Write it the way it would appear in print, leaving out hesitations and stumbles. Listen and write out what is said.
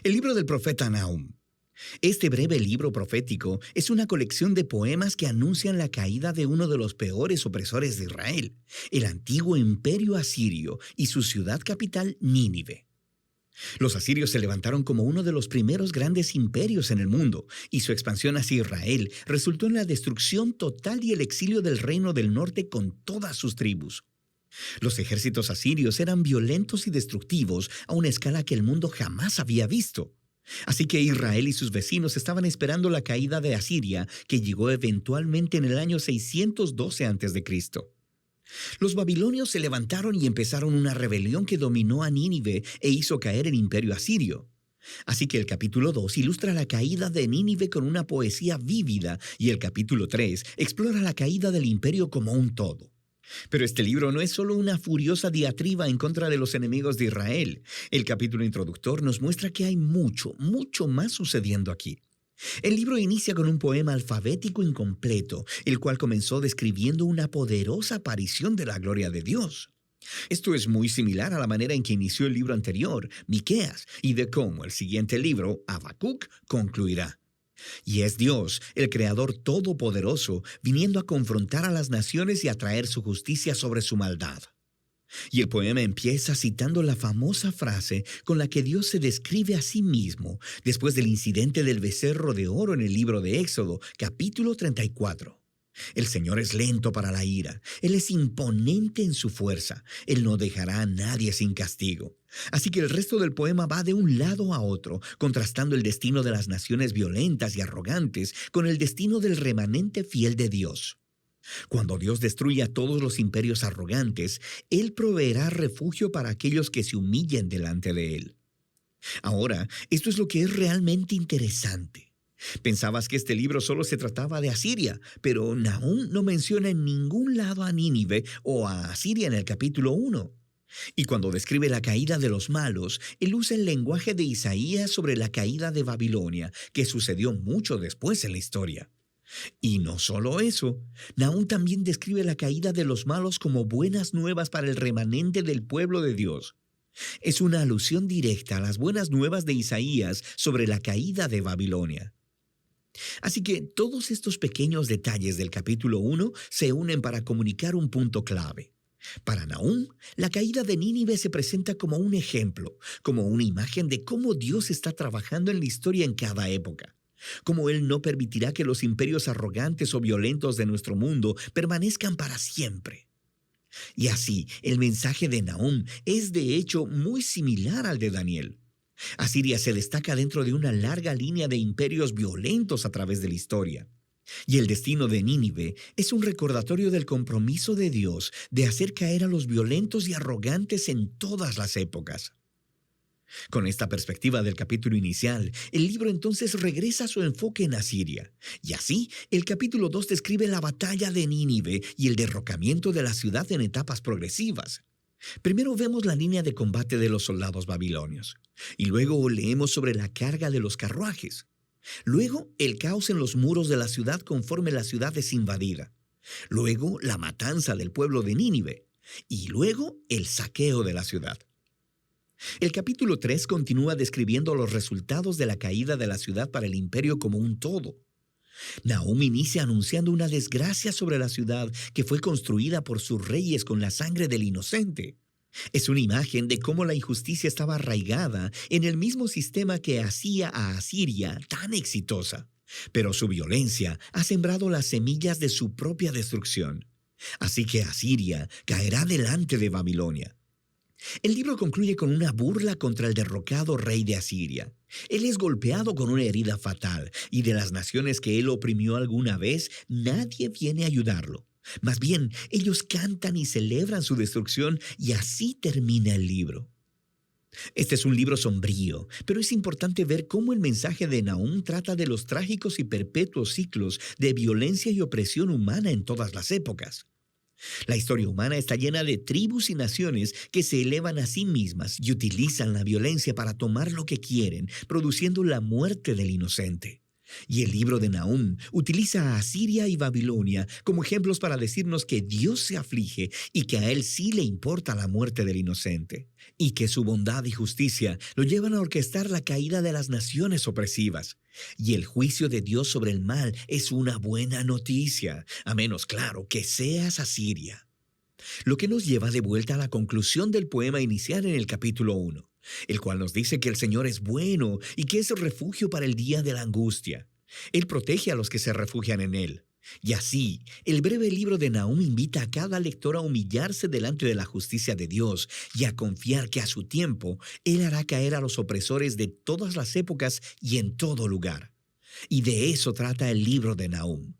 El libro del profeta Nahum. Este breve libro profético es una colección de poemas que anuncian la caída de uno de los peores opresores de Israel, el antiguo imperio asirio y su ciudad capital, Nínive. Los asirios se levantaron como uno de los primeros grandes imperios en el mundo, y su expansión hacia Israel resultó en la destrucción total y el exilio del reino del norte con todas sus tribus. Los ejércitos asirios eran violentos y destructivos a una escala que el mundo jamás había visto. Así que Israel y sus vecinos estaban esperando la caída de Asiria, que llegó eventualmente en el año 612 a.C. Los babilonios se levantaron y empezaron una rebelión que dominó a Nínive e hizo caer el imperio asirio. Así que el capítulo 2 ilustra la caída de Nínive con una poesía vívida y el capítulo 3 explora la caída del imperio como un todo. Pero este libro no es solo una furiosa diatriba en contra de los enemigos de Israel. El capítulo introductor nos muestra que hay mucho, mucho más sucediendo aquí. El libro inicia con un poema alfabético incompleto, el cual comenzó describiendo una poderosa aparición de la gloria de Dios. Esto es muy similar a la manera en que inició el libro anterior, Miqueas, y de cómo el siguiente libro, Habacuc, concluirá. Y es Dios, el Creador Todopoderoso, viniendo a confrontar a las naciones y a traer su justicia sobre su maldad. Y el poema empieza citando la famosa frase con la que Dios se describe a sí mismo después del incidente del becerro de oro en el libro de Éxodo, capítulo 34. El Señor es lento para la ira, Él es imponente en su fuerza, Él no dejará a nadie sin castigo. Así que el resto del poema va de un lado a otro, contrastando el destino de las naciones violentas y arrogantes con el destino del remanente fiel de Dios. Cuando Dios destruya a todos los imperios arrogantes, Él proveerá refugio para aquellos que se humillen delante de Él. Ahora, esto es lo que es realmente interesante. Pensabas que este libro solo se trataba de Asiria, pero Nahum no menciona en ningún lado a Nínive o a Asiria en el capítulo 1. Y cuando describe la caída de los malos, él usa el lenguaje de Isaías sobre la caída de Babilonia, que sucedió mucho después en la historia. Y no solo eso, Nahum también describe la caída de los malos como buenas nuevas para el remanente del pueblo de Dios. Es una alusión directa a las buenas nuevas de Isaías sobre la caída de Babilonia. Así que todos estos pequeños detalles del capítulo 1 se unen para comunicar un punto clave. Para Nahum, la caída de Nínive se presenta como un ejemplo, como una imagen de cómo Dios está trabajando en la historia en cada época. Cómo Él no permitirá que los imperios arrogantes o violentos de nuestro mundo permanezcan para siempre. Y así, el mensaje de Nahum es de hecho muy similar al de Daniel. Asiria se destaca dentro de una larga línea de imperios violentos a través de la historia. Y el destino de Nínive es un recordatorio del compromiso de Dios de hacer caer a los violentos y arrogantes en todas las épocas. Con esta perspectiva del capítulo inicial, el libro entonces regresa a su enfoque en Asiria. Y así, el capítulo 2 describe la batalla de Nínive y el derrocamiento de la ciudad en etapas progresivas. Primero vemos la línea de combate de los soldados babilonios, y luego leemos sobre la carga de los carruajes. Luego, el caos en los muros de la ciudad conforme la ciudad es invadida. Luego, la matanza del pueblo de Nínive. Y luego, el saqueo de la ciudad. El capítulo 3 continúa describiendo los resultados de la caída de la ciudad para el imperio como un todo. Nahum inicia anunciando una desgracia sobre la ciudad que fue construida por sus reyes con la sangre del inocente. Es una imagen de cómo la injusticia estaba arraigada en el mismo sistema que hacía a Asiria tan exitosa. Pero su violencia ha sembrado las semillas de su propia destrucción. Así que Asiria caerá delante de Babilonia. El libro concluye con una burla contra el derrocado rey de Asiria. Él es golpeado con una herida fatal, y de las naciones que él oprimió alguna vez, nadie viene a ayudarlo. Más bien, ellos cantan y celebran su destrucción, y así termina el libro. Este es un libro sombrío, pero es importante ver cómo el mensaje de Nahum trata de los trágicos y perpetuos ciclos de violencia y opresión humana en todas las épocas. La historia humana está llena de tribus y naciones que se elevan a sí mismas y utilizan la violencia para tomar lo que quieren, produciendo la muerte del inocente. Y el libro de Nahum utiliza a Asiria y Babilonia como ejemplos para decirnos que Dios se aflige y que a Él sí le importa la muerte del inocente, y que su bondad y justicia lo llevan a orquestar la caída de las naciones opresivas. Y el juicio de Dios sobre el mal es una buena noticia, a menos, claro, que seas Asiria. Lo que nos lleva de vuelta a la conclusión del poema inicial en el capítulo 1, el cual nos dice que el Señor es bueno y que es refugio para el día de la angustia. Él protege a los que se refugian en Él. Y así, el breve libro de Nahum invita a cada lector a humillarse delante de la justicia de Dios y a confiar que a su tiempo Él hará caer a los opresores de todas las épocas y en todo lugar. Y de eso trata el libro de Nahum.